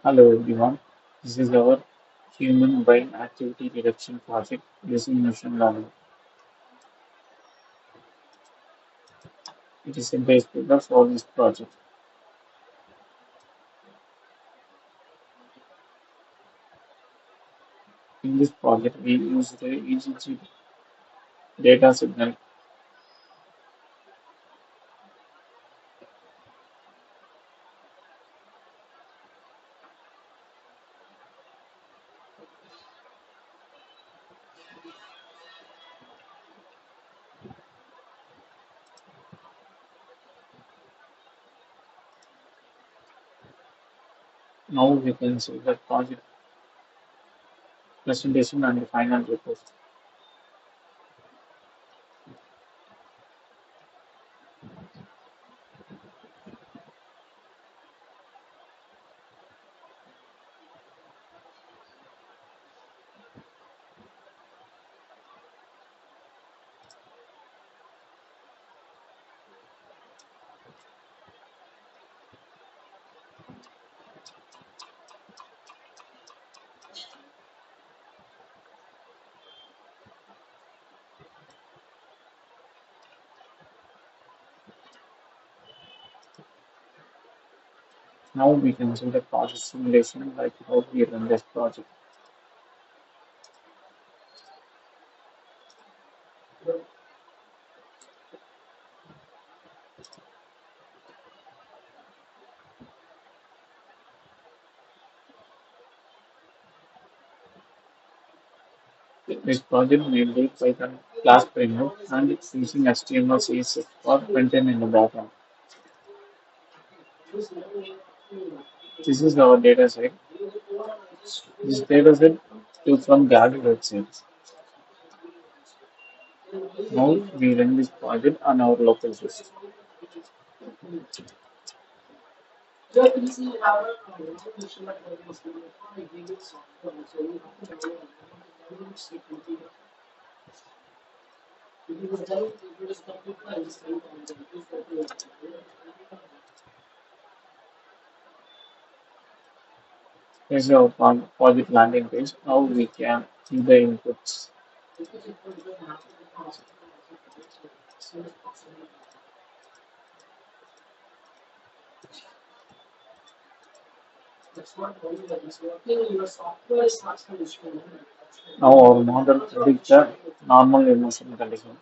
Hello everyone, this is our Human Brain Activity Reduction project using machine learning. It is a base paper for this project. In this project, we use the EEG data signal. Now we can see the project presentation and the final report. Now we can see the project simulation like how we run this project. This project mainly Python class framework and it's using HTML CSS for front-end in the backend. This is our data set. This data set took from Gag website. Now we run this project on our local system. Here's our project landing page. Now we can see the inputs. Now our model predicts the normal emotion condition.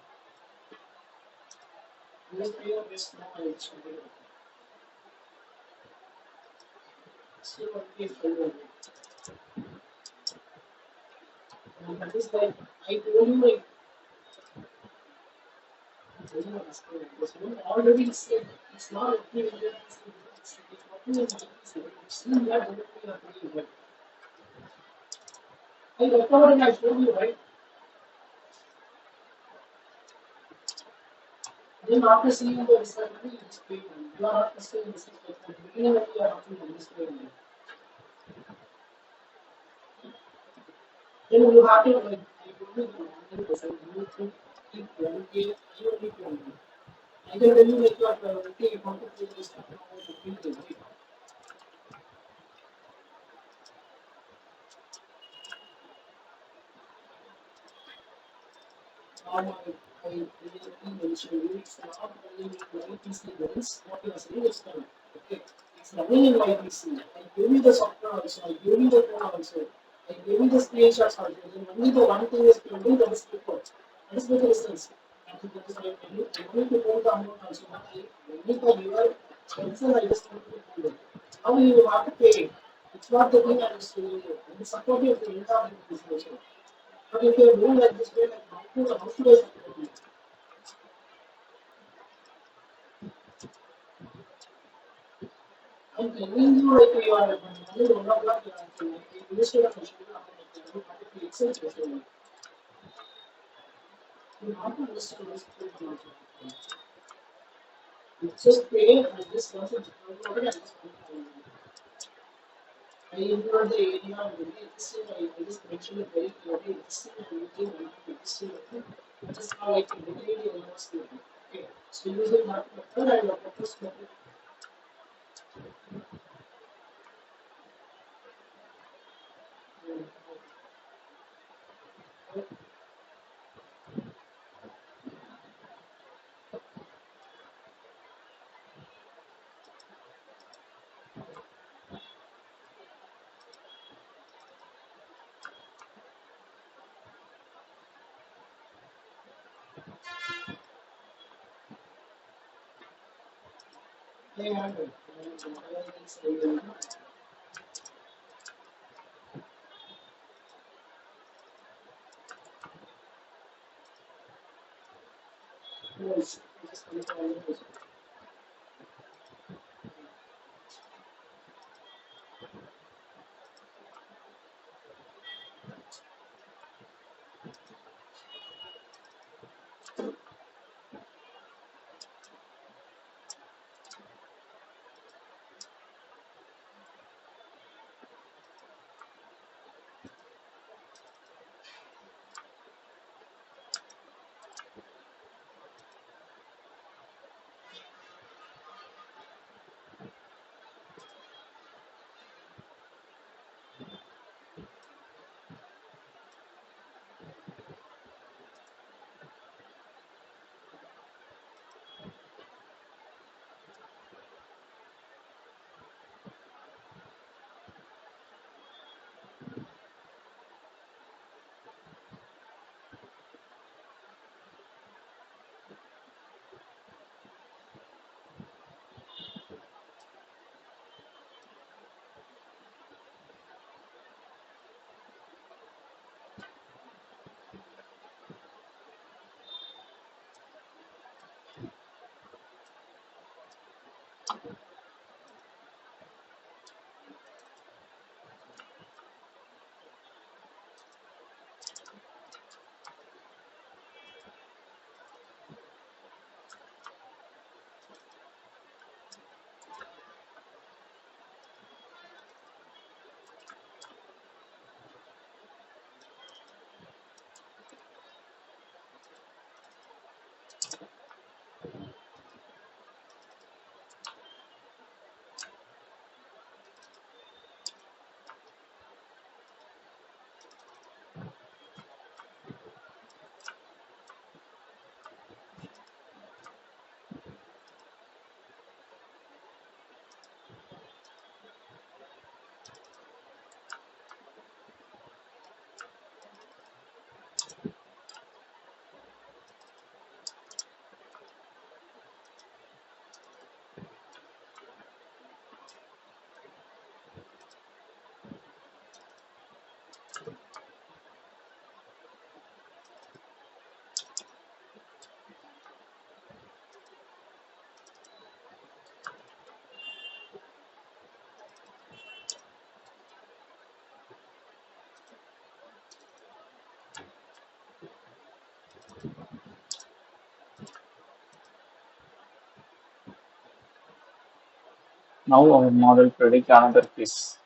Now our model predict another case,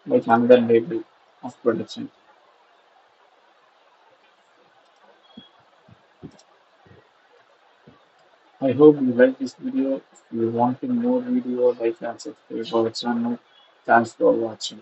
like another label of prediction. I hope you like this video. If you want more video, like and subscribe our channel. Thanks for watching.